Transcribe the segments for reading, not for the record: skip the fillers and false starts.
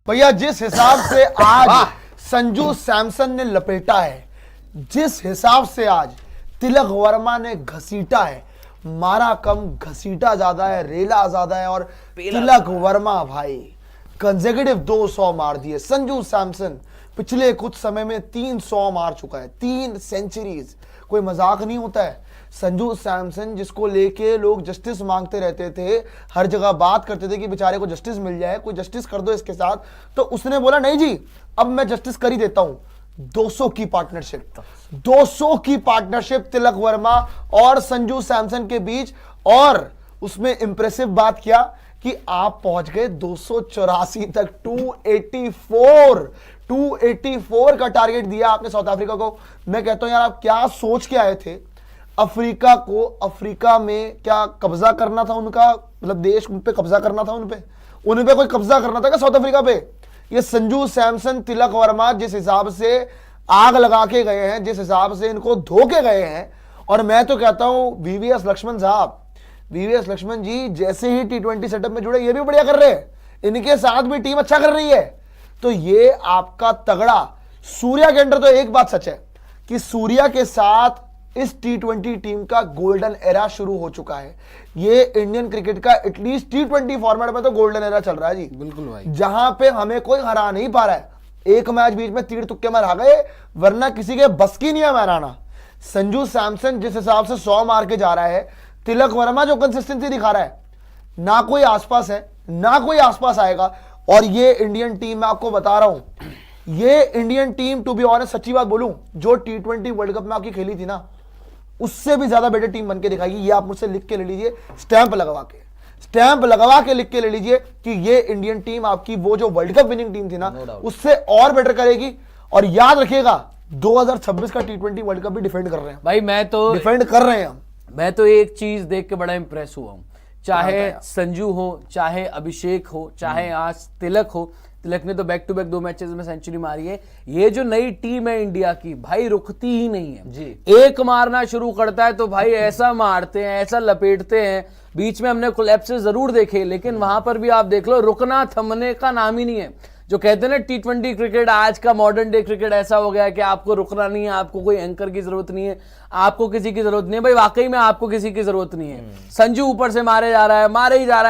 भैया जिस हिसाब से आज संजू सैमसन ने लपेटा है, जिस हिसाब से आज तिलक वर्मा ने घसीटा है, मारा कम घसीटा ज्यादा है, रेला ज्यादा है, और तिलक वर्मा भाई कंसेक्यूटिव 200 मार दिए। संजू सैमसन पिछले कुछ समय में 300 मार चुका है, 3 सेंचुरीज, कोई मजाक नहीं होता है। संजू सैमसन जिसको लेके लोग जस्टिस मांगते रहते थे, हर जगह बात करते थे कि बेचारे को जस्टिस मिल जाए, कोई जस्टिस कर दो इसके साथ, तो उसने बोला नहीं जी अब मैं जस्टिस कर ही देता हूं। 200 की पार्टनरशिप, 200 की पार्टनरशिप तिलक वर्मा और संजू सैमसन के बीच। और उसमें इंप्रेसिव बात क्या कि आप पहुंच गए 284 तक, 284 का टारगेट दिया आपने साउथ अफ्रीका को। मैं कहता हूं यार आप क्या सोच के आए थे? अफ्रीका को, अफ्रीका में क्या कब्जा करना था उनका, मतलब देश उन पे कब्जा करना था, उन पे कोई कब्जा करना था क्या साउथ अफ्रीका पे? ये संजू सैमसन तिलक वर्मा जिस हिसाब से आग लगा के गए हैं, जिस हिसाब से इनको धो के गए हैं, और मैं तो कहता हूं वीवीएस लक्ष्मण साहब, वीवीएस लक्ष्मण जी जैसे ही T20 सेटअप में जुड़े, ये भी बढ़िया कर रहे हैं, इनके साथ भी टीम अच्छा कर रही है। तो ये आपका तगड़ा सूर्या के अंदर तो एक बात सच है कि सूर्या के साथ इस T20 टीम का गोल्डन एरा शुरू हो चुका है। ये इंडियन क्रिकेट का एटलीस्ट T20 फॉर्मेट में तो गोल्डन एरा चल रहा है जी। बिल्कुल भाई, जहां पे हमें कोई हरा नहीं पा रहा है। एक मैच बीच में तीर तुक्के में हरा गए, वरना किसी के बस की नहीं है हराना। संजू सैमसन जिस हिसाब से 100 मार के जा रहा है, तिलक वर्मा जो कंसिस्टेंसी दिखा रहा है, ना कोई आसपास है, ना कोई आसपास आएगा। और ये इंडियन टीम, मैं आपको बता रहा हूं, ये Indian team to be honest सच्ची बात बोलूं, जो T20 वर्ल्ड कप में आपकी खेली थी ना, उससे भी ज्यादा बेटर टीम बन के दिखाएगी। ये आप मुझसे लिख के ले लीजिए, स्टैंप लगवा के लिख के ले लीजिए कि ये इंडियन टीम आपकी वो जो वर्ल्ड कप विनिंग टीम थी ना, उससे और बेटर करेगी। और याद रखिएगा 2026 का T20 वर्ल्ड कप भी डिफेंड कर रहे हैं भाई मैं तो डिफेंड कर रहे हैं हम। मैं तो एक चीज देख के बड़ा इंप्रेस हुआ हूं, चाहे संजू हो, चाहे अभिषेक हो, चाहे आज तिलक हो। तिलक ने तो बैक टू बैक 2 मैचेस में सेंचुरी मारी है। ये जो नई टीम है इंडिया की भाई, रुकती ही नहीं है जी। एक मारना शुरू करता है तो भाई ऐसा मारते हैं, ऐसा लपेटते हैं। बीच में हमने कोलैप्सेस जरूर देखे, लेकिन वहां पर भी आप देख लो, रुकना थमने का नाम ही नहीं है। जो कहते हैं ना T20 क्रिकेट, आज का मॉडर्न डे क्रिकेट ऐसा हो गया है कि आपको रुकना नहीं है, आपको कोई एंकर की जरूरत नहीं है, आपको किसी की जरूरत नहीं है। भाई वाकई में आपको किसी की जरूरत नहीं है। संजू ऊपर से मारे जा रहा है, मारे ही जा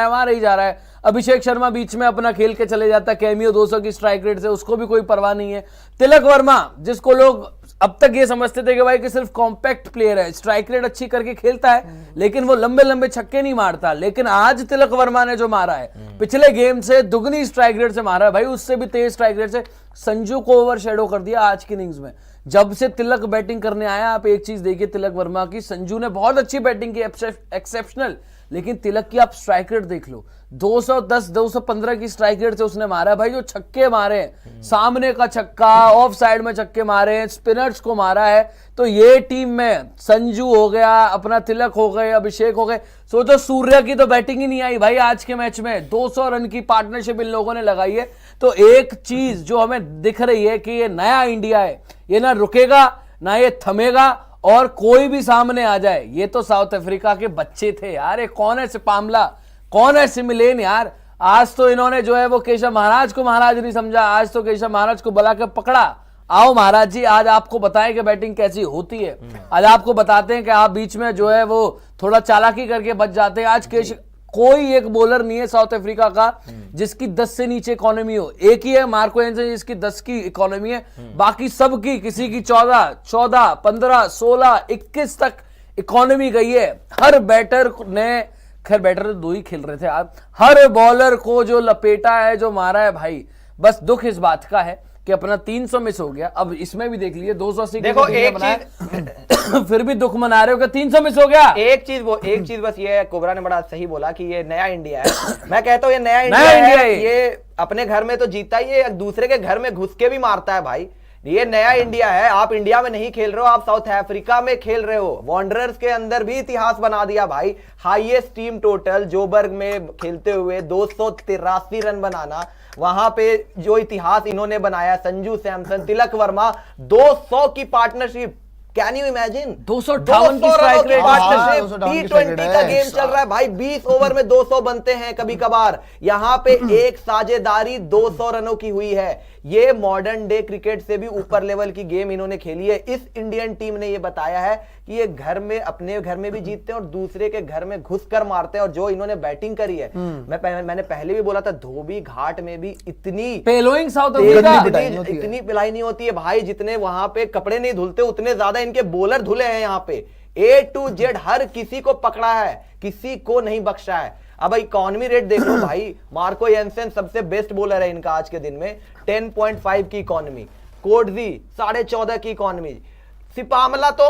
रहा है। अभिषेक शर्मा बीच में अपना खेल के चले जाता है, कैमियो 200 की स्ट्राइक रेट से, उसको भी कोई परवाह नहीं है। तिलक वर्मा जिसको लोग अब तक ये समझते थे कि भाई कि सिर्फ कॉम्पैक्ट प्लेयर है, स्ट्राइक रेट अच्छी करके खेलता है, लेकिन वो लंबे लंबे छक्के नहीं मारता। लेकिन आज तिलक वर्मा ने जो मारा है, पिछले गेम से दुगनी स्ट्राइक रेट से मारा है भाई, उससे भी तेज स्ट्राइक रेट से। संजू को ओवर शेडो कर दिया आज की इनिंग्स में। जब से तिलक बैटिंग करने आया, आप एक चीज देखिए तिलक वर्मा की, संजू ने बहुत अच्छी बैटिंग की, एक्सेप्शनल, लेकिन तिलक की आप स्ट्राइक रेट देख लो, 210 215 की स्ट्राइक रेट से उसने मारा है भाई। जो छक्के मारे, सामने का छक्का, ऑफ साइड में छक्के मारे, स्पिनर्स को मारा है। तो ये टीम में संजू हो गया, अपना तिलक हो गए, अभिषेक हो गए। सोचो सूर्या की तो बैटिंग ही नहीं आई भाई आज के मैच में। 200 रन की पार्टनरशिप इन लोगों ने लगाई है। तो एक चीज जो हमें दिख रही है कि ये नया इंडिया है, ये ना रुकेगा ना ये थमेगा, और कोई भी सामने आ जाए। ये तो साउथ अफ्रीका के बच्चे थे यार, ये कौन है सिपामला, कौन है सिमिलेन यार। आज तो इन्होंने जो है वो केशव महाराज को महाराज नहीं समझा, आज तो केशव महाराज को बुला के पकड़ा, आओ महाराज जी आज आपको बताएं कि बैटिंग कैसी होती है। आज आपको बताते हैं कि आप बीच में जो है वो थोड़ा चालाकी करके बच जाते हैं। आज केशव, कोई एक बॉलर नहीं है साउथ अफ्रीका का जिसकी 10 से नीचे इकोनॉमी हो। एक ही है मार्को एंसन जिसकी 10 की इकोनॉमी है, बाकी सबकी किसी की 14, 15, 16, 21 तक इकोनॉमी गई है। हर बैटर ने, खैर बैटर तो 2 ही खेल रहे थे आप, हर बॉलर को जो लपेटा है, जो मारा है भाई। बस दुख इस बात का है कि अपना 300 मिस हो गया। अब इसमें भी देख लिए 280 देखो एक चीज फिर भी दुख मना रहे हो कि 300 मिस हो गया। एक चीज बस ये कोबरा ने बड़ा सही बोला कि ये नया इंडिया है। मैं कहता हूँ ये नया इंडिया है। ये अपने घर में तो जीता ही है, दूसरे के घर में घुस के भी मारता है भाई। ये नया इंडिया है। आप इंडिया में नहीं खेल रहे हो, आप साउथ अफ्रीका में खेल रहे हो। वॉन्डरर्स के अंदर भी इतिहास बना दिया भाई। हाईएस्ट टीम टोटल जोबर्ग में खेलते हुए 283 रन बनाना, वहां पे जो इतिहास इन्होंने बनाया, संजू सैमसन, तिलक वर्मा, 200 की पार्टनरशिप कैन यू इमेजिन 258 की स्ट्राइक रेट। T20 का गेम चल रहा है भाई, 20 ओवर में 200 बनते हैं कभी कभार, यहां पे एक साझेदारी 200 रनों की हुई है। ये मॉडर्न डे क्रिकेट से भी ऊपर लेवल की गेम इन्होंने खेली है। इस इंडियन टीम ने ये बताया है कि ये घर में, अपने घर में भी जीतते हैं और दूसरे के घर में घुसकर मारते हैं। और जो इन्होंने बैटिंग करी है, मैंने पहले भी बोला था, धोबी घाट में भी इतनी पेलोइंग साउथ अफ्रीका इतनी पिलाई नहीं होती है भाई, जितने वहां पे कपड़े नहीं धुलते उतने ज्यादा इनके बॉलर धुले हैं। यहाँ पे A to Z हर किसी को पकड़ा है, किसी को नहीं बख्शा है। अब इकोनॉमी रेट देख लो भाई, मार्को येंसन सबसे बेस्ट बॉलर है इनका आज के दिन में, 10.5 की इकोनॉमी, कोडजी 14.5 की इकोनॉमी, सिपामला तो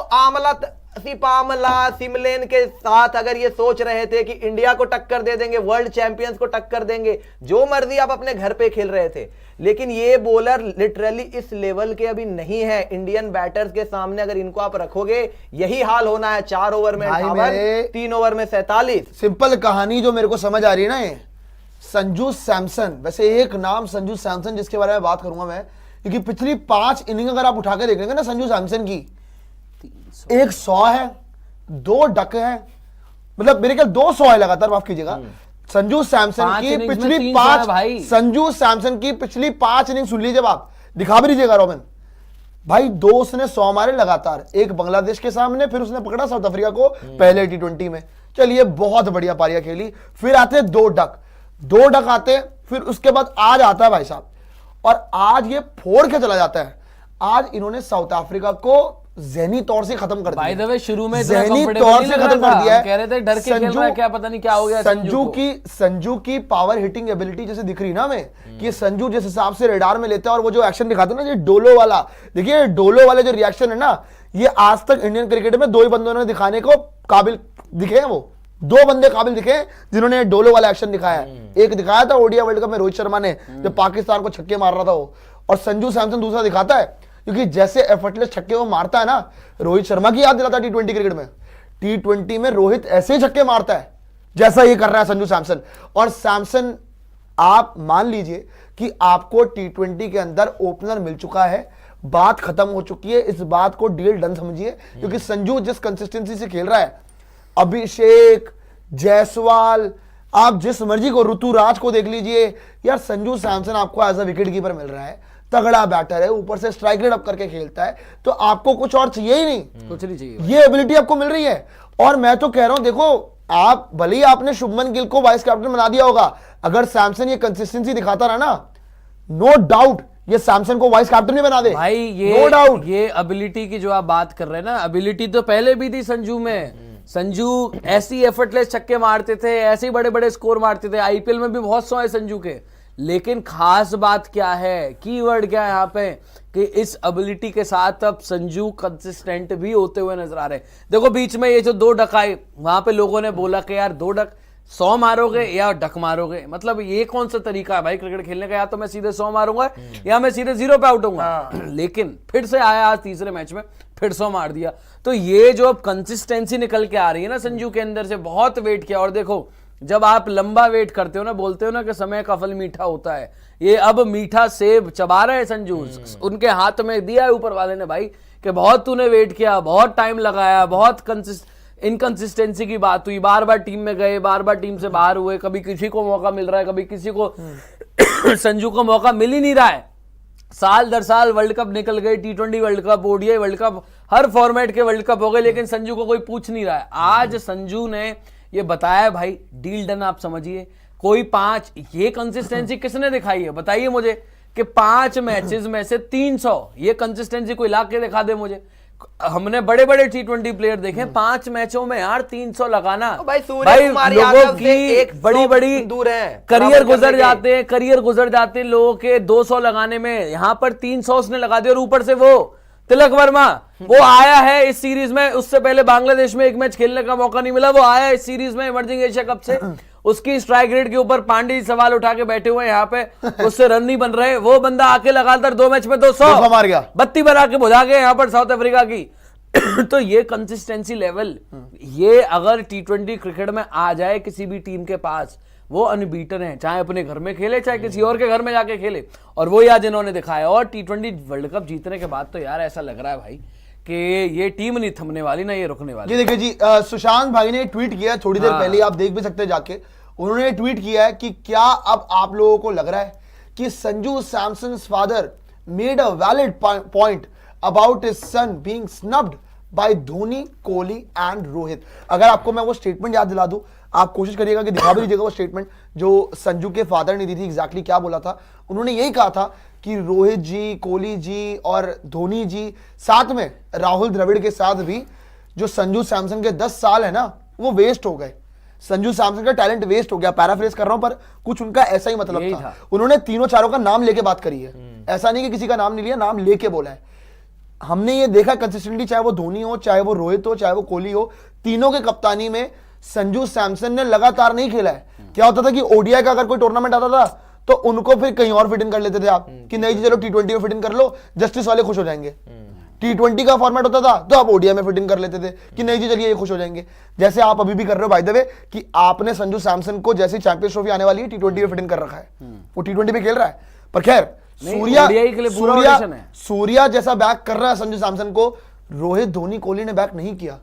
सिपामला सिमलेन के साथ अगर ये सोच रहे थे कि इंडिया को टक्कर दे देंगे, वर्ल्ड चैंपियंस को टक्कर देंगे, जो मर्जी आप अपने घर पे खेल रहे थे, लेकिन ये बॉलर लिटरली इस लेवल के अभी नहीं है इंडियन बैटर्स के सामने। अगर इनको आप रखोगे यही हाल होना है, 4 ओवर में 58, 3 ओवर में 47। सिंपल कहानी जो मेरे को समझ आ रही है ना, ये संजू सैमसन, वैसे एक नाम संजू सैमसन जिसके बारे में बात करूंगा मैं, क्योंकि पिछली 5 इनिंग अगर आप उठा के देखेंगे ना संजू सैमसन की, एक 100 है, 2 डक है, मतलब मेरे ख्याल 200 है लगातार, माफ कीजिएगा। संजू सैमसन की पिछली 5 संजू सैमसन की पिछली 5 इनिंग सुन लीजिए, आप दिखा भी लीजिएगा रोबिन भाई, 2 उसने 100 मारे लगातार, एक बांग्लादेश के सामने, फिर उसने पकड़ा साउथ अफ्रीका को पहले T20 में, चलिए बहुत बढ़िया पारियां खेली। फिर आते 2 डक आते, फिर उसके बाद आज आता है भाई साहब, और आज ये फोड़ के चला जाता है। आज इन्होंने साउथ अफ्रीका को ज़हनी तौर से खत्म कर दिया। बाय द वे शुरू में ज़हनी तौर से खत्म कर दिया है। कह रहे थे डर के खेल रहा है, क्या पता नहीं क्या हो गया संजू की पावर हिटिंग एबिलिटी जैसे दिख रही ना हमें, कि संजू जिस हिसाब से रेडार में लेता है और वो जो एक्शन दिखाते हैं ना, ये डोलो वाला, देखिए डोलो वाले जो रिएक्शन है ना, ये आज तक इंडियन क्रिकेट में 2 ही बंदों ने दिखाने को काबिल दिखे हैं, वो 2 बंदे काबिल दिखे हैं जिन्होंने डोलो वाला एक्शन दिखाया है। एक दिखाया था ओडीआई वर्ल्ड कप में रोहित शर्मा ने, जब पाकिस्तान को छक्के मार रहा था वो, और संजू सैमसन दूसरा दिखाता है, क्योंकि जैसे एफर्टलेस छक्के वो मारता है ना, रोहित शर्मा की याद दिलाता है T20 क्रिकेट में। T20 में रोहित ऐसे ही छक्के मारता है जैसा ये कर रहा है संजू सैमसन। और सैमसन, आप मान लीजिए कि आपको T20 के अंदर ओपनर मिल चुका है, बात खत्म हो चुकी है, इस बात को डील डन समझिए, क्योंकि संजू जिस कंसिस्टेंसी से खेल रहा है, अभिषेक, जायसवाल, आप जिस मर्जी को, ऋतुराज को देख लीजिए यार, संजू सैमसन आपको एज अ विकेट कीपर मिल रहा है, तगड़ा बैटर है, ऊपर से स्ट्राइक रेट अप करके खेलता है, तो आपको कुछ और चाहिए ही नहीं, कुछ नहीं चाहिए, ये एबिलिटी आपको मिल रही है। और मैं तो कह रहा हूं, देखो आप भले ही आपने शुभमन गिल को वाइस कैप्टन बना दिया होगा, अगर सैमसन ये कंसिस्टेंसी दिखाता रहा ना, नो डाउट ये सैमसन को वाइस कैप्टन भी बना दे भाई। ये नो डाउट, ये एबिलिटी की जो आप बात कर रहे हैं ना, एबिलिटी तो पहले भी थी संजू में। संजू ऐसी एफर्टलेस छक्के मारते थे, ऐसे ही बड़े बड़े स्कोर मारते थे, आईपीएल में भी बहुत 100 है संजू के। लेकिन खास बात क्या है, कीवर्ड क्या है यहाँ पे, कि इस एबिलिटी के साथ अब संजू कंसिस्टेंट भी होते हुए नजर आ रहे हैं। देखो बीच में ये जो 2 डक आए, वहां पे लोगों ने बोला कि यार 2 डक 100 मारोगे या डक मारोगे, मतलब ये कौन सा तरीका है भाई क्रिकेट खेलने का, या तो मैं सीधे 100 मारूंगा या मैं सीधे 0 पे आउट होऊंगा। लेकिन फिर से आया आज तीसरे मैच में, फिर 100 मार दिया। तो ये जो अब कंसिस्टेंसी निकल के आ रही है ना संजू के अंदर से, बहुत वेट किया। और देखो जब आप लंबा वेट करते हो ना, बोलते हो ना कि समय का फल मीठा होता है, ये अब मीठा सेब चबा रहे हैं संजू, उनके हाथ में दिया है ऊपर वाले ने भाई, कि बहुत तूने वेट किया, बहुत टाइम लगाया, बहुत इनकंसिस्टेंसी की बात हुई, बार बार टीम में गए, बार बार टीम से बाहर हुए, कभी किसी को मौका मिल रहा है, कभी किसी को संजू को मौका मिल ही नहीं रहा है। साल दर साल वर्ल्ड कप निकल गए, T20 world cup, ODI world cup, हर फॉर्मेट के वर्ल्ड कप हो गए, लेकिन संजू को कोई पूछ नहीं रहा है। आज संजू ने ये बताया भाई, डील डन आप समझिए। कोई 5, ये कंसिस्टेंसी किसने दिखाई है बताइए मुझे, कि 5 मैचेस में से 300, ये कंसिस्टेंसी कोई ला के दिखा दे मुझे। हमने बड़े बड़े T20 प्लेयर देखे, 5 मैचों में यार 300 लगाना, भाई लोगों की बड़ी बड़ी दूर है, करियर गुजर जाते हैं लोगों के 200 लगाने में, यहां पर 300 उसने लगा दिया। और ऊपर से वो तिलक वर्मा, वो आया है इस सीरीज में, उससे पहले बांग्लादेश में एक मैच खेलने का मौका नहीं मिला, वो आया इस सीरीज में इमर्जिंग एशिया कप से, उसकी स्ट्राइक रेट के ऊपर पांडे सवाल उठा के बैठे हुए यहाँ पे, उससे रन नहीं बन रहे, वो बंदा आके लगातार 2 मैच में 200 मार गया, बत्ती बना के बुझा गए यहाँ पर साउथ अफ्रीका की। तो ये कंसिस्टेंसी लेवल, ये अगर T20 क्रिकेट में आ जाए किसी भी टीम के पास, वो अनबीटन है, चाहे अपने घर में खेले चाहे किसी और के घर में जाके खेले, और वो आज इन्होंने दिखाया। और T20 वर्ल्ड कप जीतने के बाद तो यार ऐसा लग रहा है भाई कि ये टीम नहीं थमने वाली ना ये रुकने वाली। ये देखिए जी, सुशांत भाई ने ट्वीट किया है थोड़ी देर पहले, आप देख भी सकते हैं जाके। उन्होंने ट्वीट किया है कि क्या अब आप लोगों को लग रहा है कि Sanju Samson's father made a valid point about his son being snubbed by Dhoni, Kohli and Rohit. अगर आपको मैं वो स्टेटमेंट याद दिला दूं, आप कोशिश करिएगा कि दिखा भी दीजिएगा वो स्टेटमेंट जो संजू के फादर ने दी थी। एग्जैक्टली क्या बोला था उन्होंने? यही कहा था कि रोहित जी, कोहली जी और धोनी जी, साथ में राहुल द्रविड़ के साथ भी जो संजू सैमसन के 10 साल है ना, वो वेस्ट हो गए। संजू सैमसन का टैलेंट वेस्ट हो गया। पैराफ्रेज कर रहा हूं पर कुछ उनका ऐसा ही मतलब था। उन्होंने तीनों चारों का नाम लेके बात करी है, ऐसा नहीं कि किसी का नाम नहीं लिया, नाम लेके बोला है। हमने ये देखा कंसिस्टेंटली, चाहे वो धोनी हो, चाहे वो रोहित हो, चाहे वो कोहली हो, तीनों के कप्तानी में संजू सैमसन ने लगातार नहीं खेला है। क्या होता था कि ओडीआई का अगर कोई टूर्नामेंट आता था तो उनको फिर कहीं और फिट इन कर लेते थे आप कि नहीं जी चलो T20 में फिट इन कर लो, जस्टिस वाले खुश हो जाएंगे। T20 का फॉर्मेट होता था तो आप ओडीआई में फिट इन कर लेते थे कि नहीं जी चलिए ये खुश हो जाएंगे। जैसे आप अभी भी कर रहे हो बाय द वे कि आपने संजू सैमसन को जैसे चैंपियंस ट्रॉफी आने वाली है T20 में फिट इन कर रखा है, वो T20 में खेल रहा है। पर खैर सूर्या जैसा बैक कर रहा है संजू सैमसन को, रोहित, धोनी, कोहली ने बैक नहीं किया।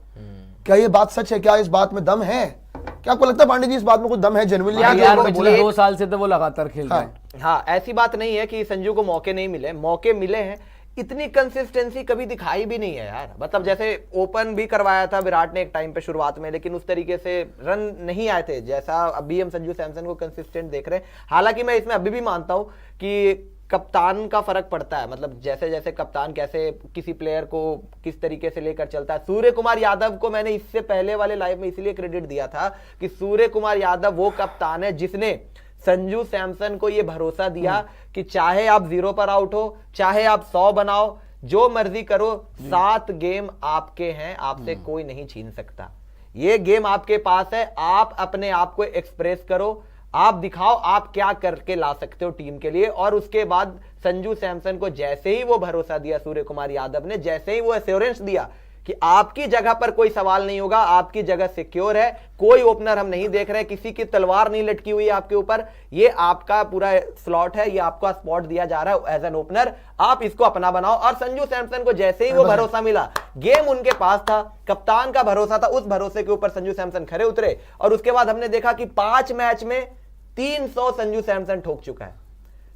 क्या ये बात सच है? क्या इस बात में दम है? क्या आपको लगता है पांडे जी इस बात में कुछ दम है जेन्युइनली? यार पिछले 2 साल से तो वो लगातार खेल रहे हैं। हाँ, ऐसी बात नहीं है कि संजू को मौके नहीं मिले, मौके मिले हैं। इतनी कंसिस्टेंसी कभी दिखाई भी नहीं है यार। मतलब जैसे ओपन भी करवाया था विराट ने एक टाइम पे शुरुआत में, लेकिन उस तरीके से रन नहीं आए थे जैसा अभी हम संजू सैमसन को कंसिस्टेंट देख रहे हैं। हालांकि मैं इसमें अभी भी मानता हूं कि कप्तान का फर्क पड़ता है। मतलब जैसे जैसे कप्तान कैसे किसी प्लेयर को किस तरीके से लेकर चलता है। सूर्य कुमार यादव को मैंने इससे पहले वाले लाइव में इसलिए क्रेडिट दिया था कि सूर्य कुमार यादव वो कप्तान है जिसने संजू सैमसन को ये भरोसा दिया कि चाहे आप 0 पर आउट हो, चाहे आप 100 बनाओ, जो मर्जी करो, 7 गेम आपके हैं, आपसे कोई नहीं छीन सकता। ये गेम आपके पास है, आप अपने आप को एक्सप्रेस करो, आप दिखाओ आप क्या करके ला सकते हो टीम के लिए। और उसके बाद संजू सैमसन को जैसे ही वो भरोसा दिया सूर्य कुमार यादव ने, जैसे ही वो एश्योरेंस दिया कि आपकी जगह पर कोई सवाल नहीं होगा, आपकी जगह सिक्योर है, कोई ओपनर हम नहीं देख रहे, किसी की तलवार नहीं लटकी हुई है आपके ऊपर, ये आपका पूरा स्लॉट है, ये आपका स्पॉट दिया जा रहा है एज एन ओपनर, आप इसको अपना बनाओ। और संजू सैमसन को जैसे ही वो भरोसा मिला, गेम उनके पास था, कप्तान का भरोसा था, उस भरोसे के ऊपर संजू सैमसन खड़े उतरे। और उसके बाद हमने देखा कि 5 मैच में 300 संजू सैमसन ठोक चुका है।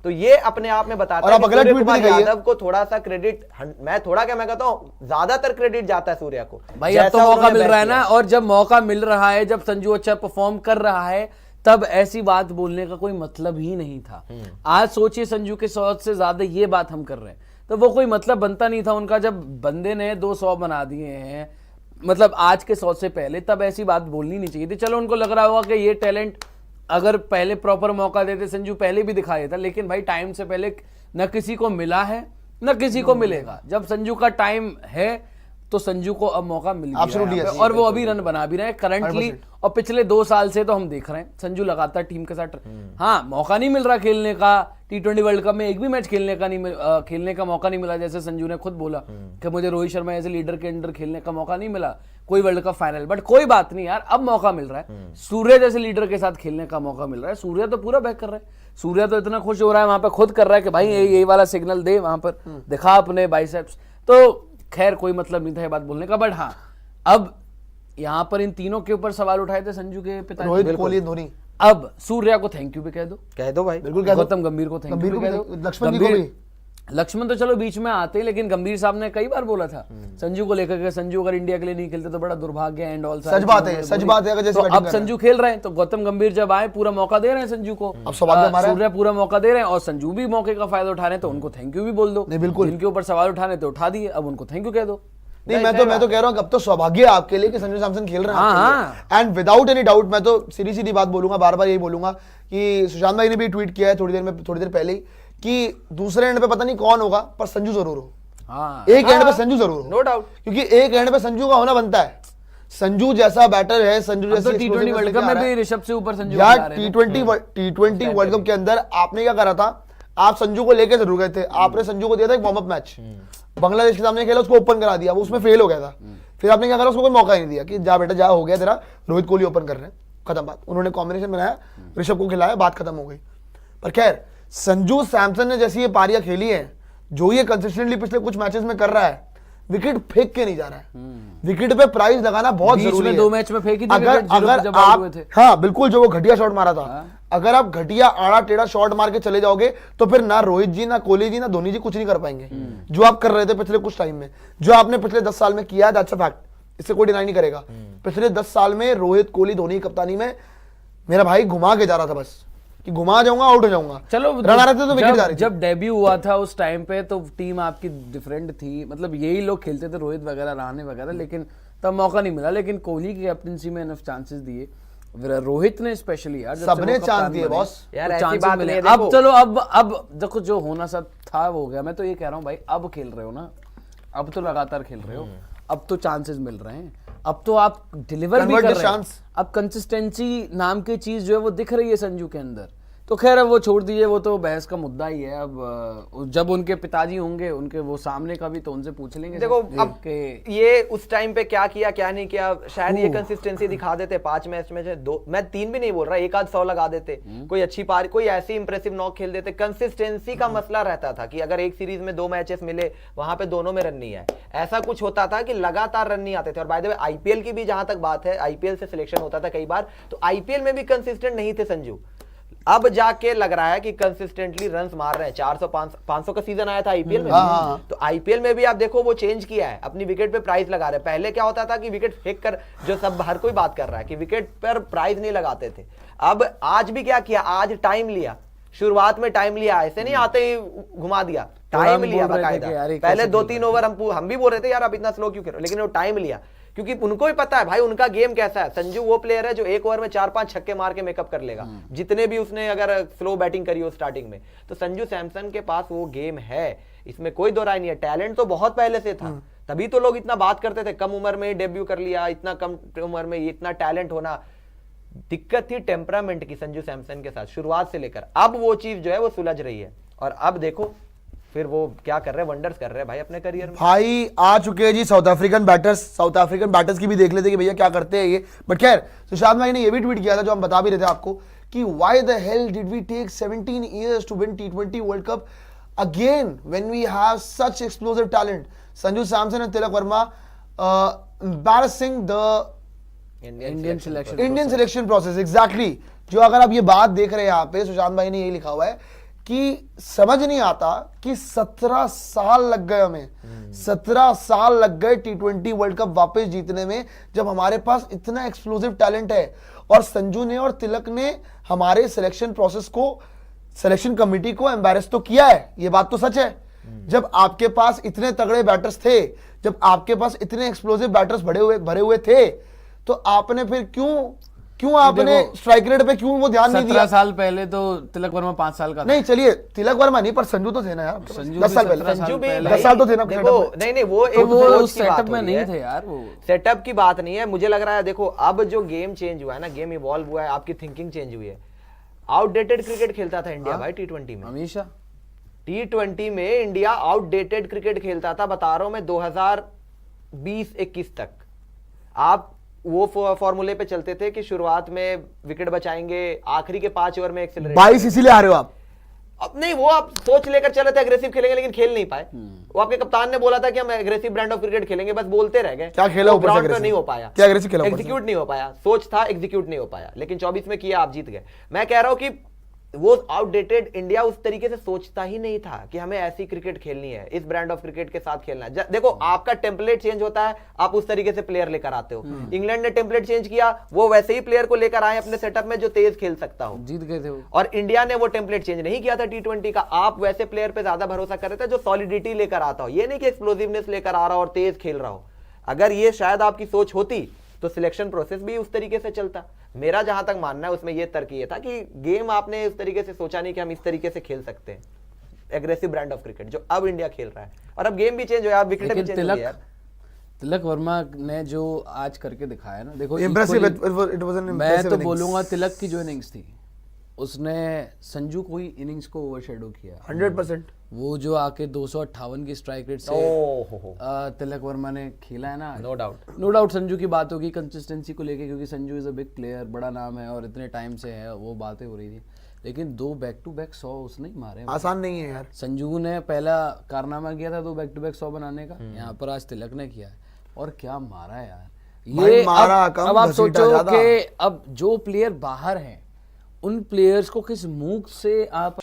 तो ये अपने आप में बताता है कि सूर्य कुमार यादव को थोड़ा सा क्रेडिट, मैं कहता हूं ज्यादातर क्रेडिट जाता है सूर्या को भाई। अब तो मौका मिल रहा है ना, और जब मौका मिल रहा है, जब संजू अच्छा परफॉर्म कर रहा है, तब ऐसी बात बोलने का कोई मतलब ही नहीं था। आज सोचिए संजू के 100 से ज्यादा ये बात हम कर रहे हैं, तो वो कोई मतलब बनता नहीं था उनका। जब बंदे ने 200 बना दिए हैं, मतलब आज के 100 से पहले, तब ऐसी बात बोलनी नहीं चाहिए थी। चलो उनको लग रहा होगा कि ये टैलेंट अगर पहले प्रॉपर मौका देते, संजू पहले भी दिखा देता, लेकिन भाई टाइम से पहले न किसी को मिला है न किसी को मिलेगा। जब संजू का टाइम है तो संजू को अब मौका मिल गया और वो अभी रन बना भी रहे हैं करंटली। और पिछले 2 साल से तो हम देख रहे हैं संजू लगातार टीम के साथ। हाँ, मौका नहीं मिल रहा खेलने का, T20 वर्ल्ड कप में एक भी मैच खेलने का मौका नहीं मिला। जैसे संजू ने खुद बोला कि मुझे रोहित शर्मा ऐसे लीडर के अंडर खेलने का मौका नहीं मिला, कोई वर्ल्ड कप फाइनल। बट कोई बात नहीं यार, अब मौका मिल रहा है। सूर्य जैसे लीडर के साथ खेलने का मौका मिल रहा है। सूर्य तो पूरा बैक कर रहा है, सूर्य तो इतना खुश हो रहा है वहां पे, खुद कर रहा है कि भाई यही वाला सिग्नल दे, वहां पर दिखा अपने बाइसेप्स। तो खैर कोई मतलब नहीं था ये बात बोलने का। बट हाँ, अब यहाँ पर इन तीनों के ऊपर सवाल उठाए थे संजू के पिता, रोहित, कोहली, धोनी। अब सूर्या को थैंक यू भी कह दो भाई, बिल्कुल कह दो। गौतम गंभीर को थैंक यू भी कह दो। लक्ष्मण तो चलो बीच में आते हैं, लेकिन गंभीर साहब ने कई बार बोला था संजू को लेकर के, संजू अगर इंडिया के लिए नहीं खेलते तो बड़ा दुर्भाग्य है एंड ऑल। सच बात है, सच बात है। तो अब संजू खेल रहे हैं तो गौतम गंभीर जब आए पूरा मौका दे रहे हैं संजू को, अब सूर्या पूरा मौका दे रहे हैं और संजू भी मौके का फायदा उठा रहे हैं, तो उनको थैंक यू भी बोल दो। बिल्कुल, जिनके ऊपर सवाल उठाने तो उठा दिए, अब उनको थैंक यू कह दो। नहीं, मैं तो कह रहा हूं अब तो सौभाग्य है आपके लिए कि संजू सैमसन खेल रहे हैं एंड विदाउट एनी डाउट। मैं तो सीधी बात बोलूंगा, बार बार यही बोलूंगा कि सुशांत भाई ने भी ट्वीट किया है थोड़ी देर पहले ही कि दूसरे एंड पे पता नहीं कौन होगा पर संजू जरूर हो। एक एंड पे संजू जरूर हो, नो डाउट, क्योंकि एक एंड पे संजू का होना बनता है। संजू जैसा बैटर है, संजू जैसा T20 वर्ल्ड कप में भी ऋषभ से ऊपर संजू यार। T20 वर्ल्ड कप के अंदर आपने क्या करा था, आप संजू को लेके जरूर गए थे। आपने संजू को दिया था एक वार्म अप मैच, बांग्लादेश के सामने खेला, उसको ओपन करा दिया, वो उसमें फेल हो गया था। फिर आपने क्या करा, उसको कोई मौका नहीं दिया कि जा बेटा जा, हो गया तेरा, रोहित कोहली ओपन कर रहे हैं, खत्म बात। उन्होंने कॉम्बिनेशन बनाया, ऋषभ को खिलाया, बात खत्म हो गई। पर खैर संजू सैमसन ने जैसी ये पारियां खेली है, जो ये कंसिस्टेंटली पिछले कुछ मैचेस में कर रहा है, विकेट फेंक के नहीं जा रहा है। विकेट पे प्राइस लगाना बहुत बीच जरूरी में है। 2 मैच में फेंकी थी अगर विकेट, 0 पे अगर जब आउट हुए आप थे। हाँ बिल्कुल, जो वो घटिया शॉट मारा था, अगर आप घटिया आड़ा टेढ़ा शॉट मार के चले जाओगे तो फिर ना रोहित जी, ना कोहली जी, ना धोनी जी कुछ नहीं कर पाएंगे। जो आप कर रहे थे पिछले कुछ टाइम में, जो आपने पिछले 10 साल में किया, दैट्स अ फैक्ट, इससे कोई डिनाई नहीं करेगा। पिछले 10 साल में रोहित, कोहली, धोनी की कप्तानी में मेरा भाई घुमा के जा रहा था, बस कि घुमा जाऊंगा, आउट हो जाऊंगा। चलो रन आ रहे थे तो विकेट जा रही थी। जब डेब्यू हुआ था उस टाइम पे तो टीम आपकी डिफरेंट थी, मतलब यही लोग खेलते थे, रोहित वगैरह, रहाणे वगैरह, लेकिन तब मौका नहीं मिला। लेकिन कोहली की कैप्टनसी में इनफ चांसेस दिए, रोहित ने स्पेशली यार, जब से सबने वो चांस कप्तान दिए बने, बॉस। यार तो ऐसी chances बात मिले। नहीं है, अब देखो। चलो, अब देखो जो होना सब था वो हो गया। मैं तो ये कह रहा हूँ भाई, अब खेल रहे हो ना, अब तो लगातार खेल रहे हो, अब तो चांसेस मिल रहे हैं, अब तो आप डिलीवर भी Convert कर the रहे हो। chance। अब कंसिस्टेंसी नाम की चीज जो है वो दिख रही है संजू के अंदर। तो खैर अब वो छोड़ दीजिए, वो तो बहस का मुद्दा ही है। अब जब उनके पिताजी होंगे, उनके वो सामने का भी, तो उनसे पूछ लेंगे। देखो सब अब कि ये उस टाइम पे क्या किया क्या नहीं किया, शायद ये कंसिस्टेंसी दिखा देते। 5 मैच में से 2, मैं 3 भी नहीं बोल रहा, एक आध 100 लगा देते, कोई अच्छी पारी, कोई ऐसी इंप्रेसिव नॉक खेल देते। कंसिस्टेंसी का मसला रहता था कि अगर एक सीरीज में 2 मैचेस मिले, वहां पे दोनों में रन नहीं आए, ऐसा कुछ होता था कि लगातार रन नहीं आते थे। और बाय द वे आईपीएल की भी जहां तक बात है, आईपीएल से सिलेक्शन होता था कई बार, तो आईपीएल में भी कंसिस्टेंट नहीं थे संजू। अब जाके लग रहा है कि कंसिस्टेंटली रन्स मार रहे हैं। 400 500 का सीजन आया था आईपीएल में, तो आईपीएल में भी आप देखो वो चेंज किया है, अपनी विकेट पे प्राइस लगा रहे हैं। पहले क्या होता था कि विकेट फेंक कर, जो सब हर कोई बात कर रहा है कि विकेट पर प्राइस नहीं लगाते थे। अब आज भी क्या किया, आज टाइम लिया, शुरुआत में टाइम लिया, ऐसे नहीं आते ही घुमा दिया, टाइम लिया बाकायदा। पहले 2-3 ओवर हम भी बोल रहे थे यार आप इतना स्लो क्यों खेल रहे हो, लेकिन वो टाइम लिया, क्योंकि उनको भी पता है भाई उनका गेम कैसा है। संजू वो प्लेयर है जो 1 ओवर में 4-5 छक्के मार के मेकअप कर लेगा, जितने भी उसने अगर स्लो बैटिंग करी हो स्टार्टिंग में। तो संजू सैमसन के पास वो गेम है, इसमें कोई दो राय नहीं है। टैलेंट तो बहुत पहले से था, तभी तो लोग इतना बात करते थे, कम उम्र में डेब्यू कर लिया, इतना कम उम्र में इतना टैलेंट होना। दिक्कत थी टेम्परामेंट की संजू सैमसन के साथ शुरुआत से लेकर, अब वो चीज जो है वो सुलझ रही है। और अब देखो फिर वो क्या कर रहे हैं, वंडर्स कर रहे हैं भाई अपने करियर में। भाई आ चुके हैं जी साउथ अफ्रीकन बैटर्स की भी देख लेते कि भैया क्या करते हैं ये। बट खैर सुशांत भाई ने ये भी ट्वीट किया था, जो हम बता भी रहे थे आपको, कि why the hell did we take 17 years to win T20 world cup again when we have such explosive talent. Sanju Samson and Tilak Varma embarrassing the Indian selection Indian selection process. Exactly, जो अगर आप ये बात देख रहे हैं यहाँ पे, सुशांत भाई ने यही लिखा हुआ है कि समझ नहीं आता कि 17 साल लग गए हमें, 17 साल लग गए T20 वर्ल्ड कप वापस जीतने में, जब हमारे पास इतना एक्सप्लोसिव टैलेंट है। और संजू ने और तिलक ने हमारे सिलेक्शन प्रोसेस को, सिलेक्शन कमेटी को एम्बैरेस तो किया है, ये बात तो सच है। जब आपके पास इतने तगड़े बैटर्स थे, जब आपके पास इतने एक्सप्लोसिव बैटर्स भरे हुए थे, तो आपने फिर क्यों आपने स्ट्राइक रेट पे क्यों वो ध्यान नहीं दिया? 17 साल पहले तो तिलक वर्मा 5 साल का था। नहीं चलिए, तिलक वर्मा नहीं, पर संजू तो थे ना यार, संजू 10 साल भी पहले। 17 संजू भी 10 साल तो थे ना देखो, setup में। नहीं वो तो एक वो सोच उस की बात सेटअप में हो रही नहीं है। थे यार, वो सेटअप की बात नहीं है, मुझे लग रहा है देखो अब जो गेम चेंज हुआ है ना, गेम इवॉल्व हुआ है, आपकी थिंकिंग चेंज हुई है। आउटडेटेड क्रिकेट खेलता था इंडिया भाई T20 में, हमेशा T20 में इंडिया आउटडेटेड क्रिकेट खेलता था, बता रहा हूं मैं 2020-21 तक। आप वो फॉर्मूले पे चलते थे कि शुरुआत में विकेट बचाएंगे, आखिरी के 5 ओवर में एक्सेलरेट। 22 इसीलिए आ रहे हो आप। अब नहीं, वो आप सोच लेकर चले थे एग्रेसिव खेलेंगे, लेकिन खेल नहीं पाए। वो आपके कप्तान ने बोला था कि हम एग्रेसिव ब्रांड ऑफ क्रिकेट खेलेंगे, बस बोलते रह गए। क्या खेला ऊपर से ग्राउंड पे aggressive? नहीं हो पाया, क्या aggressive खेला ऊपर से? एग्जीक्यूट नहीं हो पाया। सोच था, एग्जीक्यूट नहीं हो पाया, लेकिन 24 में किया, आप जीत गए। मैं कह रहा हूं कि वो आउटडेटेड इंडिया उस तरीके से सोचता ही नहीं था कि हमें ऐसी क्रिकेट खेलनी है, इस ब्रांड ऑफ क्रिकेट के साथ खेलना है। देखो आपका टेम्पलेट चेंज होता है, आप उस तरीके से प्लेयर लेकर आते हो। इंग्लैंड ने टेम्पलेट चेंज किया, वो वैसे ही प्लेयर को लेकर आए अपने सेटअप में जो तेज खेल सकता हो, जीत गए थे वो। और इंडिया ने वो टेम्पलेट चेंज नहीं किया था T20 का। आप वैसे प्लेयर पे ज्यादा भरोसा कर रहे थे जो सॉलिडिटी लेकर आता हो, ये नहीं कि एक्सप्लोसिवनेस लेकर आ रहा हो और तेज खेल रहा हो। अगर ये शायद आपकी सोच होती तो सिलेक्शन प्रोसेस भी उस तरीके से चलता। मेरा जहां तक मानना है उसमें ये तर्क ये था कि गेम आपने उस तरीके से सोचा नहीं कि हम इस तरीके से खेल सकते हैं, एग्रेसिव ब्रांड ऑफ क्रिकेट जो अब इंडिया खेल रहा है। और अब गेम भी चेंज हो, विकेट भी चेंज हो गई यार। तिलक वर्मा ने जो आज करके दिखाया ना, देखो Impressive, equally- it was an मैं impressive तो innings. बोलूंगा तिलक की जो इनिंग्स थी उसने संजू को ही इनिंग्स को ओवरशैडो किया। 100%। वो जो आके 258 की स्ट्राइक रेट से ओहो, तिलक वर्मा ने खेला है ना, no doubt. No doubt Sanju की बात होगी कंसिस्टेंसी को लेके, क्योंकि Sanju is a big player, बड़ा नाम है और इतने टाइम से है, वो बातें हो रही थी। लेकिन 2 बैक टू बैक 100 उसने ही मारे। आसान नहीं है यार। संजू ने पहला कारनामा किया था 2 बैक टू बैक 100 बनाने का, यहाँ पर आज तिलक ने किया है और क्या मारा है यार भाई, ये। मारा अब कम, आप घसीटा सोचो ज्यादा। कि अब जो प्लेयर बाहर हैं उन प्लेयर्स को किस मुंह से आप